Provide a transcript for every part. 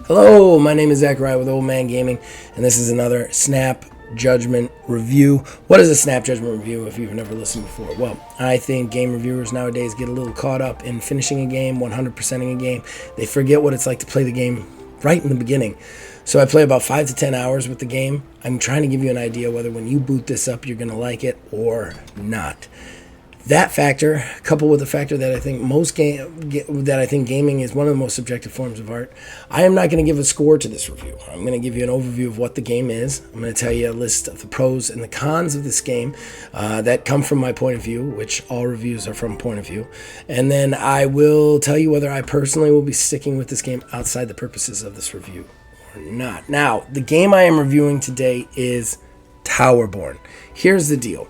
Hello, my name is Zachariah with Old Man Gaming, and this is another Snap Judgment review. What is a Snap Judgment review if you've never listened before? Well, I think game reviewers nowadays get a little caught up in finishing a game, 100%ing a game. They forget what it's like to play the game right in the beginning. So I play about 5 to 10 hours with the game. I'm trying to give you an idea whether when you boot this up, you're going to like it or not. That factor, coupled with the factor that I think gaming is one of the most subjective forms of art. I am not going to give a score to this review. I'm going to give you an overview of what the game is. I'm going to tell you a list of the pros and the cons of this game that come from my point of view, which all reviews are from point of view. And then I will tell you whether I personally will be sticking with this game outside the purposes of this review or not. Now, the game I am reviewing today is Towerborne. Here's the deal.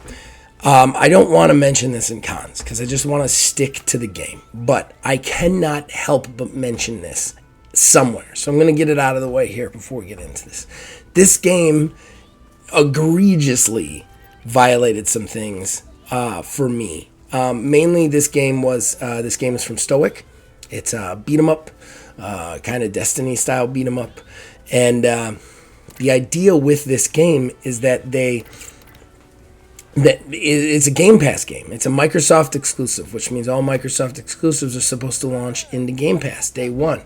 I don't want to mention this in cons because I just want to stick to the game, but I cannot help but mention this somewhere. So I'm going to get it out of the way here before we get into this. This game egregiously violated some things for me. Mainly, this game is from Stoic. It's a beat 'em up, kind of Destiny style beat 'em up, and the idea with this game is that it's a Game Pass game. It's a Microsoft exclusive, which means all Microsoft exclusives are supposed to launch into Game Pass day one.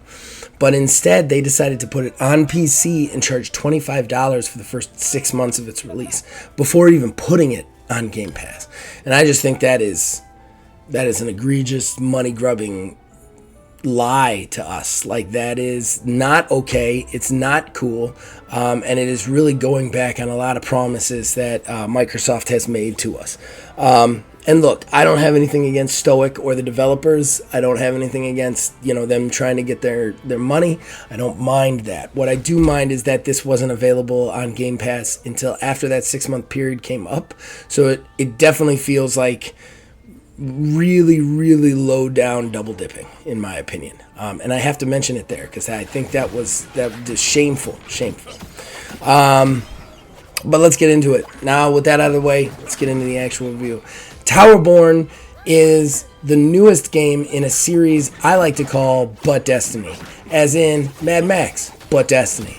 But instead, they decided to put it on PC and charge $25 for the first 6 months of its release before even putting it on Game Pass. And I just think that is an egregious money-grubbing lie to us. Like, that is not okay. It's not cool, and it is really going back on a lot of promises that Microsoft has made to us. And look, I don't have anything against Stoic or the developers. I don't have anything against them trying to get their money. I don't mind that. What I do mind is that this wasn't available on Game Pass until after that 6-month period came up. So it definitely feels like really, really low down double dipping, in my opinion. And I have to mention it there because I think that was shameful. But let's get into it. Now, with that out of the way, let's get into the actual review. Towerborne is the newest game in a series I like to call But Destiny. As in Mad Max, But Destiny.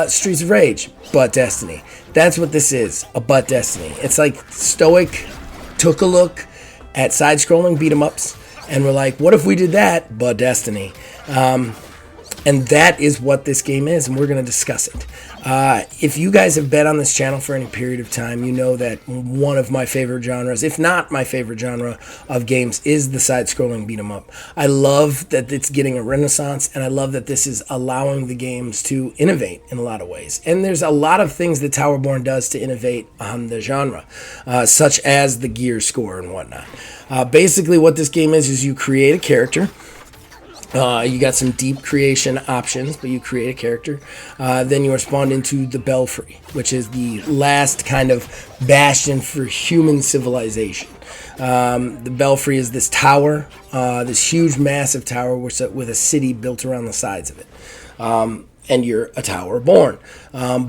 Streets of Rage, But Destiny. That's what this is, a But Destiny. It's like Stoic took a look at side-scrolling beat-em-ups, and we're like, what if we did that, but Destiny? And that is what this game is, and we're going to discuss it. If you guys have been on this channel for any period of time, you know that one of my favorite genres, if not my favorite genre of games, is the side-scrolling beat-em-up. I love that it's getting a renaissance, and I love that this is allowing the games to innovate in a lot of ways. And there's a lot of things that Towerborne does to innovate on the genre, such as the gear score and whatnot. Basically, what this game is you create a character. You got some deep creation options, but you create a character. Then you are spawned into the Belfry, which is the last kind of bastion for human civilization. The Belfry is this tower, this huge, massive tower with a city built around the sides of it. And you're a Towerborne.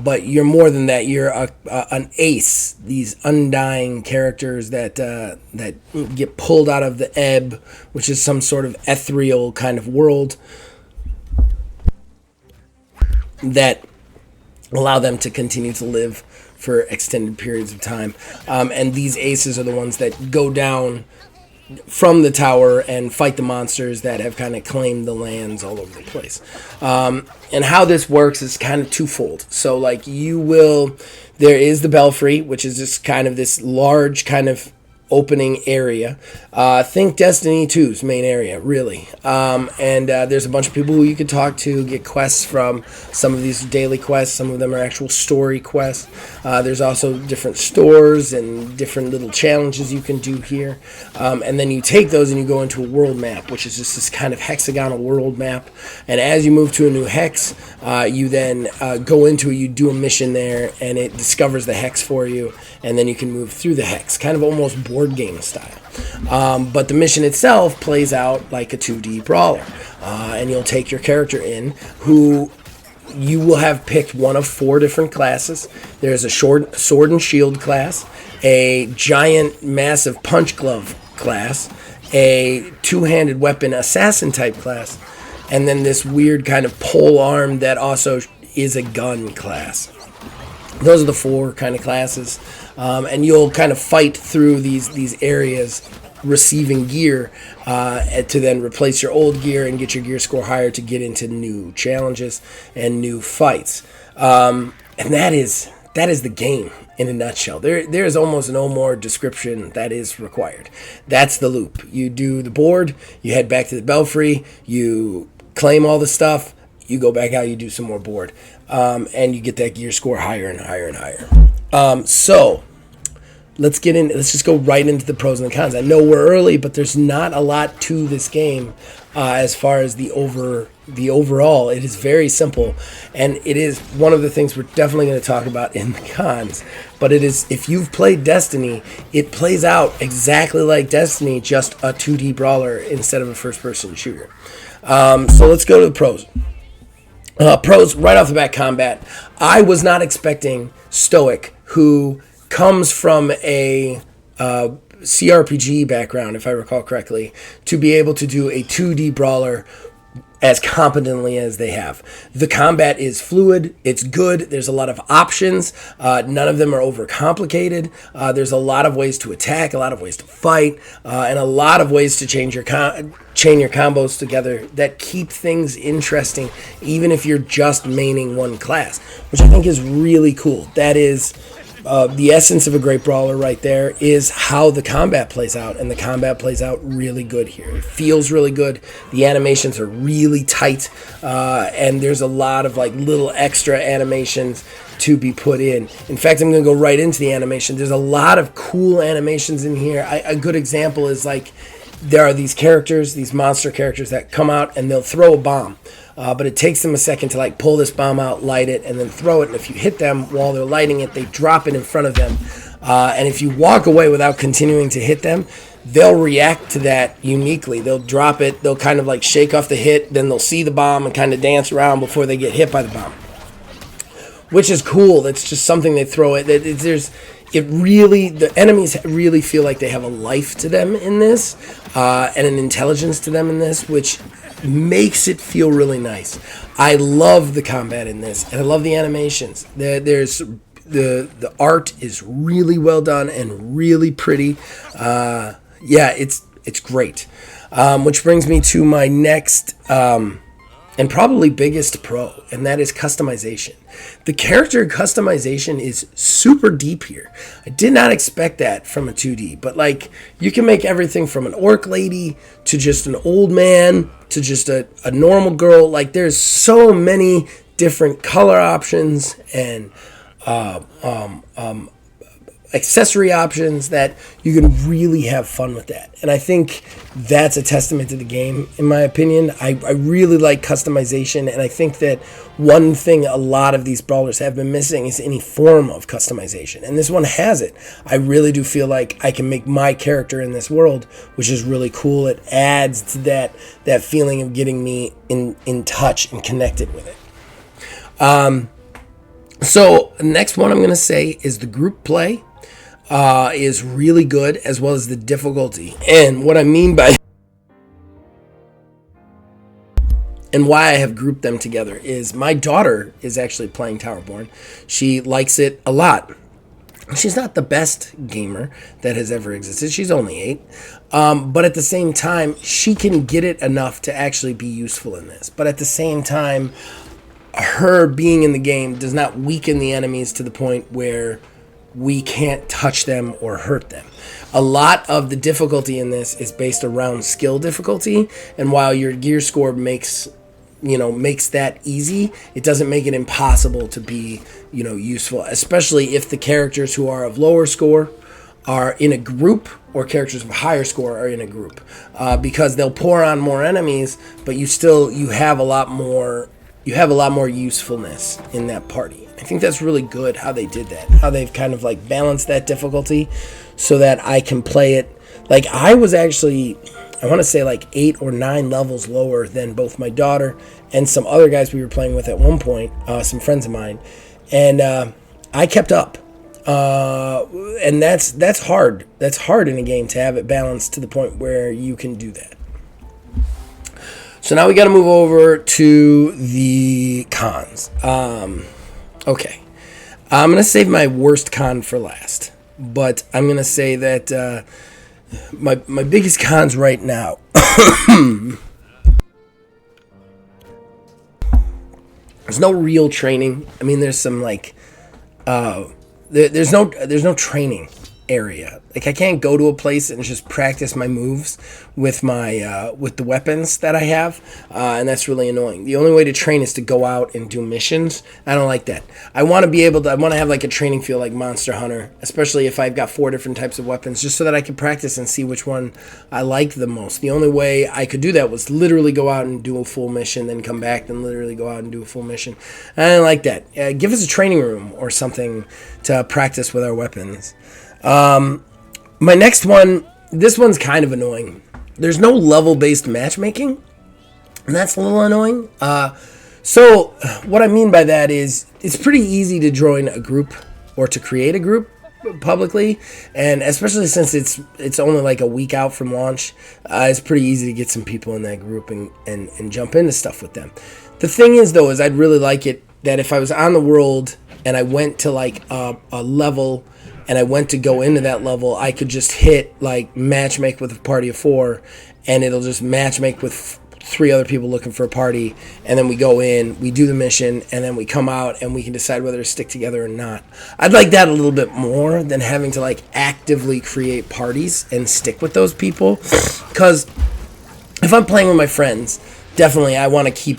But you're more than that. You're an ace. These undying characters that get pulled out of the ebb, which is some sort of ethereal kind of world that allow them to continue to live for extended periods of time. And these aces are the ones that go down from the tower and fight the monsters that have kind of claimed the lands all over the place. And how this works is kind of twofold. So, like, there is the Belfry, which is just kind of this large kind of opening area. Think Destiny 2's main area, really. And there's a bunch of people who you can talk to, get quests from. Some of these are daily quests. Some of them are actual story quests. There's also different stores and different little challenges you can do here. And then you take those and you go into a world map, which is just this kind of hexagonal world map. And as you move to a new hex, you then go into it, you do a mission there, and it discovers the hex for you. And then you can move through the hex, kind of almost board game style. But the mission itself plays out like a 2D brawler. And you'll take your character in, who you will have picked one of 4 different classes. There's a sword and shield class, a giant massive punch glove class, a two-handed weapon assassin type class, and then this weird kind of pole arm that also is a gun class. Those are the 4 kind of classes, and you'll kind of fight through these areas receiving gear to then replace your old gear and get your gear score higher to get into new challenges and new fights. And that is the game in a nutshell. There is almost no more description that is required. That's the loop. You do the board, you head back to the belfry, you claim all the stuff, you go back out, you do some more board, and you get that gear score higher and higher and higher. So let's just go right into the pros and the cons. I know we're early, but there's not a lot to this game as far as the overall. It is very simple, and it is one of the things we're definitely going to talk about in the cons. But it is, if you've played Destiny, it plays out exactly like Destiny, just a 2D brawler instead of a first-person shooter. So let's go to the pros. Pros, right off the bat, combat. I was not expecting Stoic, who comes from a CRPG background, if I recall correctly, to be able to do a 2D brawler as competently as they have. The combat is fluid, it's good, there's a lot of options, none of them are overcomplicated, there's a lot of ways to attack, a lot of ways to fight, and a lot of ways to chain your combos together that keep things interesting, even if you're just maining one class, which I think is really cool. That is the essence of a great brawler right there, is how the combat plays out, and the combat plays out really good here. It feels really good. The animations are really tight, and there's a lot of like little extra animations to be put in. In fact, I'm going to go right into the animation. There's a lot of cool animations in here. A good example is like, there are these characters, these monster characters that come out and they'll throw a bomb. But it takes them a second to like pull this bomb out, light it, and then throw it. And if you hit them while they're lighting it, they drop it in front of them. And if you walk away without continuing to hit them, they'll react to that uniquely. They'll drop it, they'll kind of like shake off the hit, then they'll see the bomb and kind of dance around before they get hit by the bomb. Which is cool. That's just something they throw it. The enemies really feel like they have a life to them in this, and an intelligence to them in this, which makes it feel really nice. I love the combat in this, and I love the animations. The art is really well done and really pretty. It's great. Which brings me to my next and probably biggest pro, and that is customization. The character customization is super deep here. I did not expect that from a 2D, but like, you can make everything from an orc lady to just an old man to just a normal girl. Like, there's so many different color options and accessory options that you can really have fun with that. And I think that's a testament to the game, in my opinion. I really like customization, and I think that one thing a lot of these brawlers have been missing is any form of customization. And this one has it. I really do feel like I can make my character in this world, which is really cool. It adds to that feeling of getting me in touch and connected with it. So next one I'm going to say is the group play. Is really good, as well as the difficulty. And what I mean by, and why I have grouped them together, is my daughter is actually playing Towerborne. She likes it a lot. She's not the best gamer that has ever existed. She's only 8. But at the same time, she can get it enough to actually be useful in this. But at the same time, her being in the game does not weaken the enemies to the point where we can't touch them or hurt them. A lot of the difficulty in this is based around skill difficulty, and while your gear score makes that easy, it doesn't make it impossible to be, useful, especially if the characters who are of lower score are in a group, or characters of higher score are in a group, because they'll pour on more enemies, but you have a lot more usefulness in that party. I think that's really good how they did that, how they've kind of like balanced that difficulty so that I can play it. Like, I was actually, I want to say like 8 or 9 levels lower than both my daughter and some other guys we were playing with at one point, some friends of mine, and I kept up. And that's hard. That's hard in a game to have it balanced to the point where you can do that. So now we got to move over to the cons. Okay. I'm going to save my worst con for last. But I'm going to say that my biggest cons right now. There's no real training. I mean, there's some like there's no training area. Like, I can't go to a place and just practice my moves with my with the weapons that I have, and that's really annoying. The only way to train is to go out and do missions. I don't like that. I want to have like a training field like Monster Hunter, especially if I've got 4 different types of weapons, just so that I can practice and see which one I like the most. The only way I could do that was literally go out and do a full mission, then come back, then literally go out and do a full mission. I don't like that. Give us a training room or something to practice with our weapons. My next one, this one's kind of annoying. There's no level-based matchmaking, and that's a little annoying. So what I mean by that is it's pretty easy to join a group or to create a group publicly, and especially since it's only like a week out from launch, it's pretty easy to get some people in that group and jump into stuff with them. The thing is, though, is I'd really like it that if I was on the world and I went to like a level and I went to go into that level, I could just hit like matchmake with a party of 4, and it'll just matchmake with 3 other people looking for a party, and then we go in, we do the mission, and then we come out and we can decide whether to stick together or not. I'd like that a little bit more than having to like actively create parties and stick with those people, because if I'm playing with my friends, definitely I want to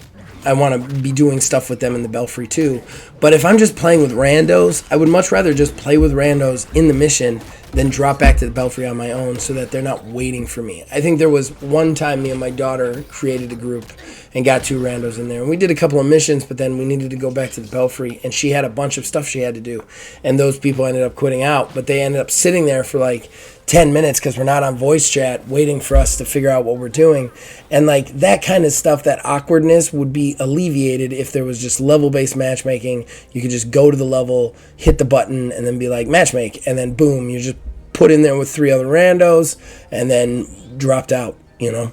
be doing stuff with them in the Belfry too. But if I'm just playing with randos, I would much rather just play with randos in the mission than drop back to the Belfry on my own so that they're not waiting for me. I think there was one time me and my daughter created a group and got 2 randos in there. And we did a couple of missions, but then we needed to go back to the Belfry, and she had a bunch of stuff she had to do. And those people ended up quitting out, but they ended up sitting there for like 10 minutes because we're not on voice chat waiting for us to figure out what we're doing. And like that kind of stuff, that awkwardness would be alleviated if there was just level-based matchmaking. You could just go to the level, hit the button, and then be like matchmake, and then boom, you're just put in there with 3 other randos and then dropped out, you know?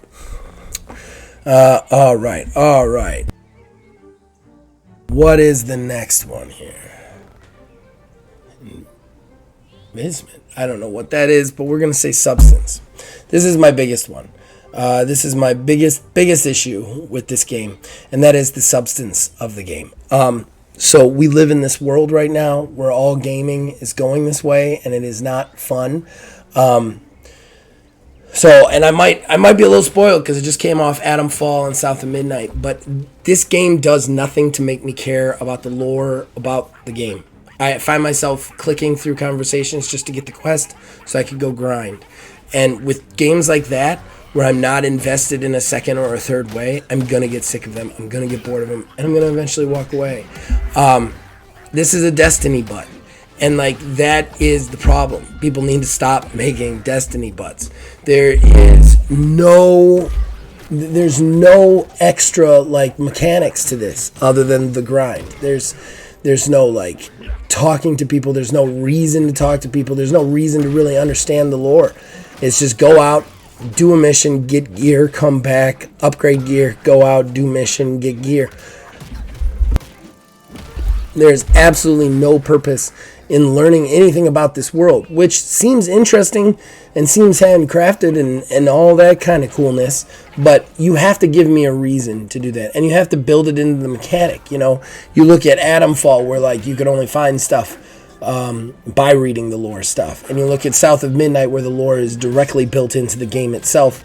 All right. What is the next one here? Investment. I don't know what that is, but we're going to say substance. This is my biggest one. This is my biggest issue with this game, and that is the substance of the game. So we live in this world right now where all gaming is going this way, and it is not fun. And I might be a little spoiled because it just came off Atom Fall and South of Midnight, but this game does nothing to make me care about the lore about the game. I find myself clicking through conversations just to get the quest so I could go grind. And with games like that, where I'm not invested in a second or a third way, I'm going to get sick of them. I'm going to get bored of them, and I'm going to eventually walk away. This is a Destiny butt. And like that is the problem. People need to stop making Destiny butts. There's no extra like mechanics to this other than the grind. There's no like talking to people. There's no reason to talk to people. There's no reason to really understand the lore. It's just go out, do a mission, get gear, come back, upgrade gear, go out, do mission, get gear. There's absolutely no purpose in learning anything about this world, which seems interesting and seems handcrafted and all that kind of coolness, but you have to give me a reason to do that, and you have to build it into the mechanic. You know, you look at Atomfall where like you could only find stuff by reading the lore stuff, and you look at South of Midnight where the lore is directly built into the game itself.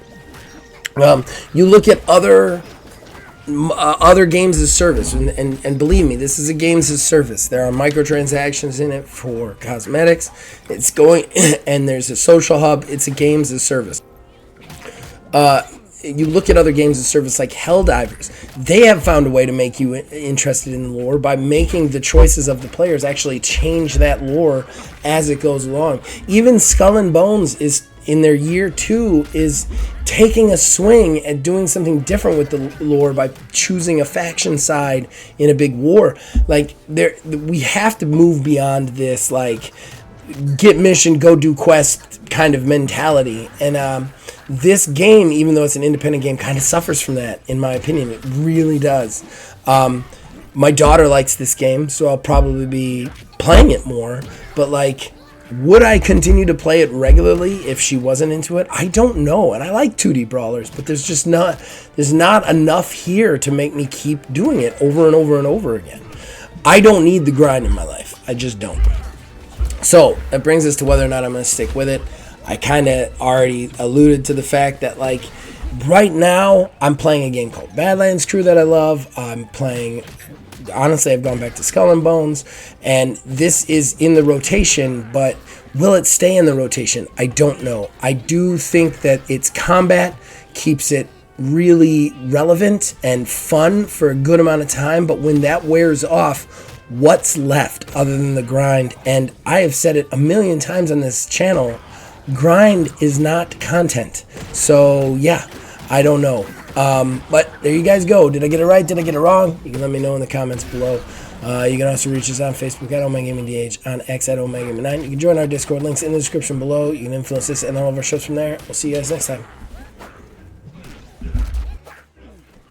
You look at other games as service, and believe me, this is a games as service. There are microtransactions in it for cosmetics. It's going, and there's a social hub. It's a games as service. You look at other games as service like Helldivers. They have found a way to make you interested in the lore by making the choices of the players actually change that lore as it goes along. Even Skull and Bones is in their year 2 is taking a swing at doing something different with the lore by choosing a faction side in a big war. Like we have to move beyond this like get mission, go do quest kind of mentality. And this game, even though it's an independent game, kind of suffers from that, in my opinion. It really does. My daughter likes this game, so I'll probably be playing it more. But, like, would I continue to play it regularly if she wasn't into it? I don't know. And I like 2D brawlers, but there's not enough here to make me keep doing it over and over and over again. I don't need the grind in my life. I just don't. So that brings us to whether or not I'm going to stick with it. I kind of already alluded to the fact that, like, right now I'm playing a game called Badlands Crew that I love. Honestly, I've gone back to Skull and Bones, and this is in the rotation, but will it stay in the rotation? I don't know. I do think that its combat keeps it really relevant and fun for a good amount of time, but when that wears off, what's left other than the grind? And I have said it a million times on this channel, grind is not content. So yeah, I don't know. But there you guys go. Did I get it right? Did I get it wrong? You can let me know in the comments below. You can also reach us on Facebook at OmegaGamingDH, on X at OmegaGaming9. You can join our Discord, links in the description below. You can influence this and all of our shows from there. We'll see you guys next time.